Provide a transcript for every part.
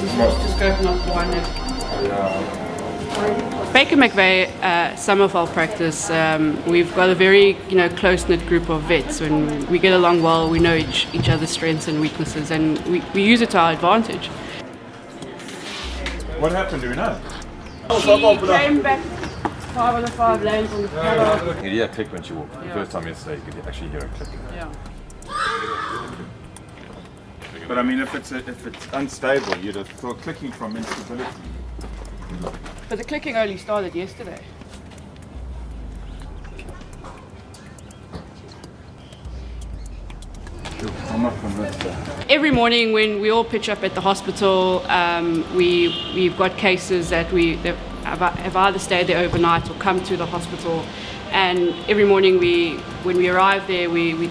Just go not one. Baker McVeigh Summerveld practice. We've got a very close-knit group of vets, and we get along well. We know each other's strengths and weaknesses, and we use it to our advantage. What happened? Do we know? She came back 5 on the 5 lanes on the paddock. You could hear a click when she walked. The first time yesterday, you could actually hear a click. Yeah. But I mean, if it's unstable, you'd have thought clicking from instability. But the clicking only started yesterday. I'm not convinced. Every morning when we all pitch up at the hospital, we've got cases that have either stayed there overnight or come to the hospital. And every morning when we arrive there, we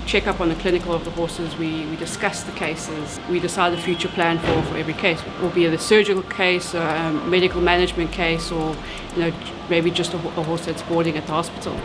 check up on the clinical of the horses, we discuss the cases, we decide the future plan for every case. It will be a surgical case, a medical management case, or maybe just a horse that's boarding at the hospital.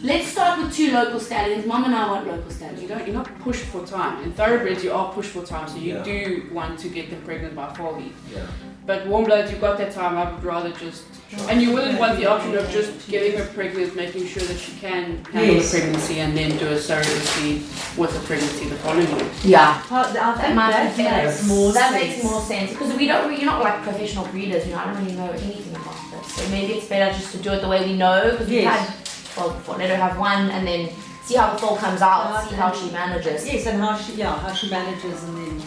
Let's start with 2 local stallions. Mom and I want local stallions. You're not pushed for time. In thoroughbreds, you are pushed for time, so you do want to get them pregnant by foal heat. Yeah. But warm bloods, you've got that time. I would rather just, and you wouldn't want the option of just getting her pregnant, making sure that she can handle the pregnancy, and then do a surrogacy with the pregnancy the following year. Yeah. That makes more That sense. makes more sense because we're not like professional breeders. I don't really know anything about this. So maybe it's better just to do it the way we know, because we've had before. Let her have one and then see how the foal comes out, see how she manages. Yes, and how she manages, and then.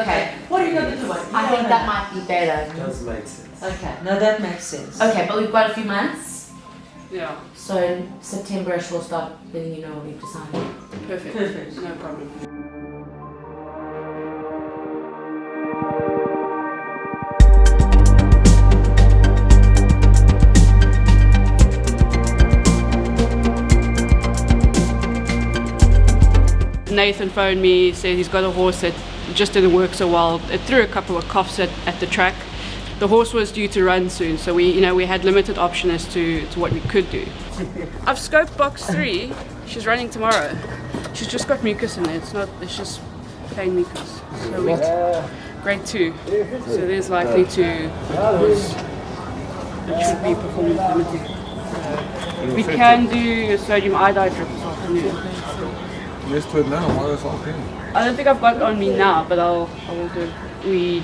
Okay. What are you going to do? I think that might be better. Does make sense. Okay, no, that makes sense. Okay, but we've got a few months. Yeah. So in September-ish we'll start letting you know what we've decided. Perfect. No problem. Nathan phoned me, said he's got a horse that just didn't work so well. It threw a couple of coughs at the track. The horse was due to run soon, so we had limited option as to what we could do. I've scoped box 3. She's running tomorrow. She's just got mucus in there. It's just plain mucus. So grade 2. So there's likely it should be performance limited. We can do a sodium iodide drip this afternoon. Yes, to it now. Why is all pink? I don't think I've got it on me now, but I will do it. We,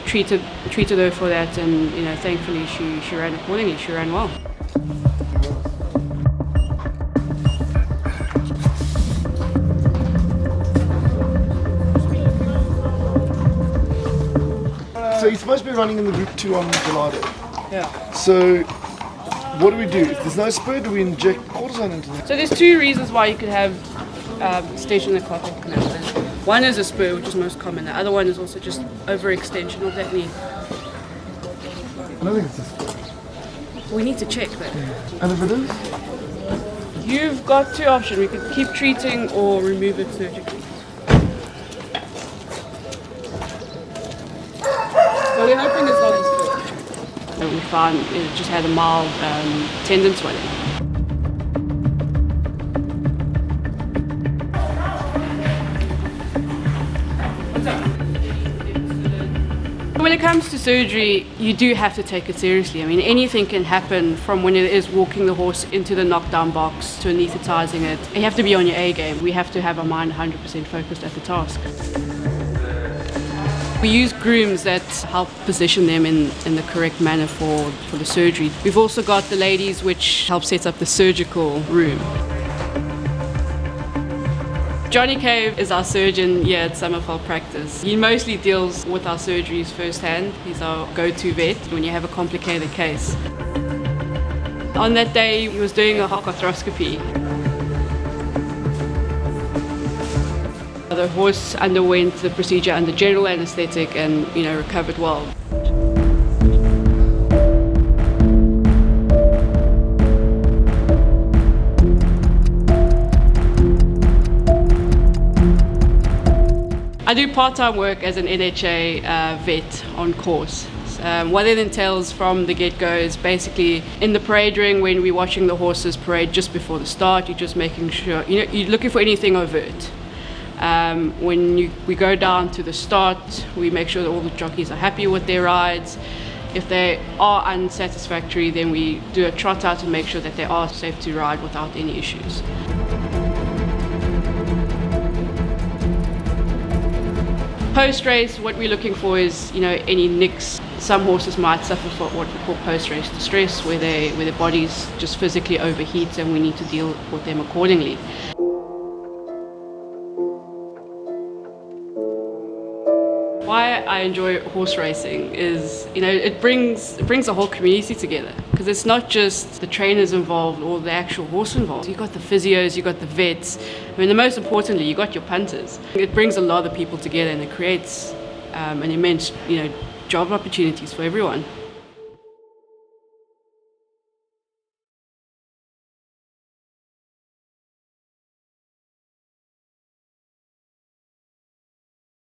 treated her for that, and thankfully she ran accordingly. She ran well. So you're supposed to be running in the Group 2 on Gelado. Yeah. So what do we do? If there's no spur, do we inject cortisone into that? So there's 2 reasons why you could have stationary carpal canal. One is a spur, which is most common. The other one is also just overextension of that knee. I don't think it's a spur. We need to check that. And if it is? You've got 2 options. We could keep treating or remove it surgically. So we're hoping it's not a spur. So we found it just had a mild tendon swelling. When it comes to surgery, you do have to take it seriously. I mean, anything can happen from when it is walking the horse into the knockdown box to anesthetizing it. You have to be on your A game. We have to have our mind 100% focused at the task. We use grooms that help position them in the correct manner for the surgery. We've also got the ladies which help set up the surgical room. Johnny Cave is our surgeon here at Summerveld practice. He mostly deals with our surgeries firsthand. He's our go-to vet when you have a complicated case. On that day, he was doing a hock arthroscopy. The horse underwent the procedure under general anesthetic and recovered well. I do part-time work as an NHRA vet on course. What it entails from the get-go is basically in the parade ring when we're watching the horses parade just before the start, you're just making sure, you're looking for anything overt. When we go down to the start, we make sure that all the jockeys are happy with their rides. If they are unsatisfactory, then we do a trot out to make sure that they are safe to ride without any issues. Post-race, what we're looking for is, any nicks. Some horses might suffer from what we call post-race distress, where their bodies just physically overheat, and we need to deal with them accordingly. Why I enjoy horse racing is, it brings the whole community together, because it's not just the trainers involved or the actual horse involved. You've got the physios, you've got the vets, the most importantly, you've got your punters. It brings a lot of people together, and it creates an immense, job opportunities for everyone.